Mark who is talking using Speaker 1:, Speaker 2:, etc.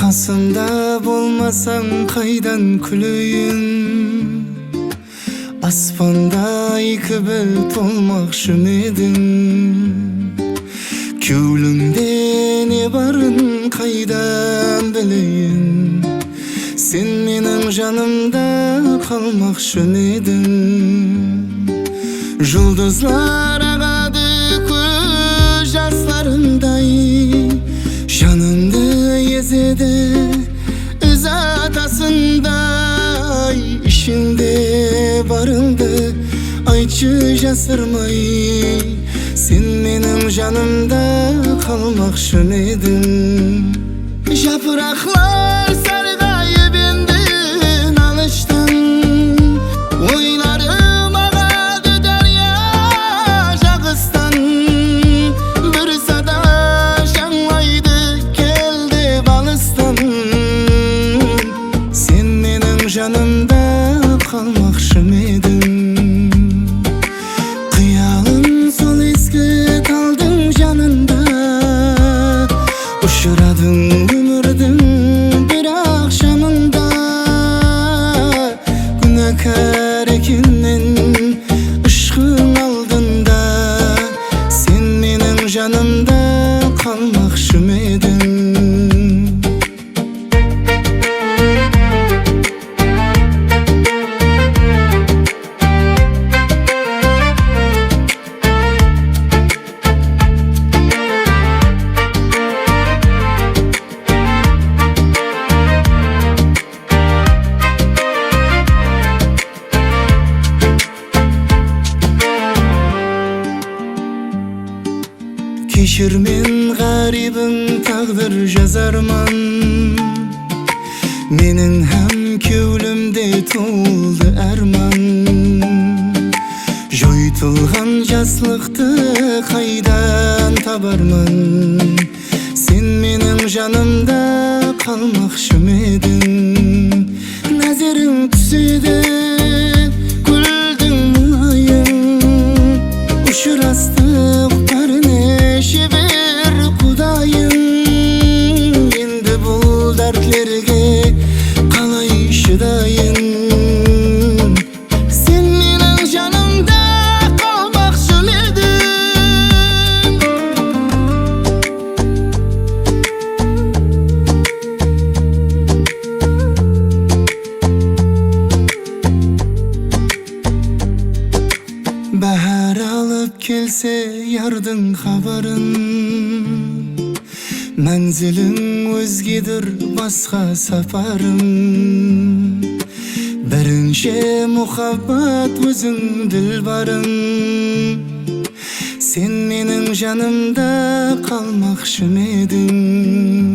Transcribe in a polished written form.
Speaker 1: Qasımda bolmasan qaydan külüyün? Asmanda iki bulut olmakşı medin? Köylüngde ne barın qaydan bileyin? Sen menin janımda kalmakşı medin? Жұлдызлар ағады көз жасларындай, жанымды езеді өз атасындай. Ішіңде барыңды айтшы жасырмай, сен менің жанымда қалмақшы едің. Жапырақлар сарғайып енді алыштан, ойларым ағады дария жағыстан. Бір сада жаңлайды келді балыстан, сен менің жанымда қалмақшы едің. Қиялым сол ескі талдың жанында, ұшырадың өмірдің бір ақшамында. Күнәкар екеннен ұшқың алдында, сен менің жанымда қалмақшы едің. Кешір мен ғарибім, тағдыр жазарман. Менің һәм кеулімде толды әрман. Жойтылған жаслықты қайдан табарман? Сен менің жанымда қалмақшы едің. Нәзірің түседі гүлдің мұңайын, ұшырастық бәріне шебер құдайым. Енді бұл дәртлерге қалай шыдайын? Сен менің жанымда қалмақшы едің. Бәһар алып келсе ярдың хабарын, мәнзілің өзгедір басқа сапарым. Бірінші мұхаббат өзің ділбарым, сен менің жанымда қалмақшы едің.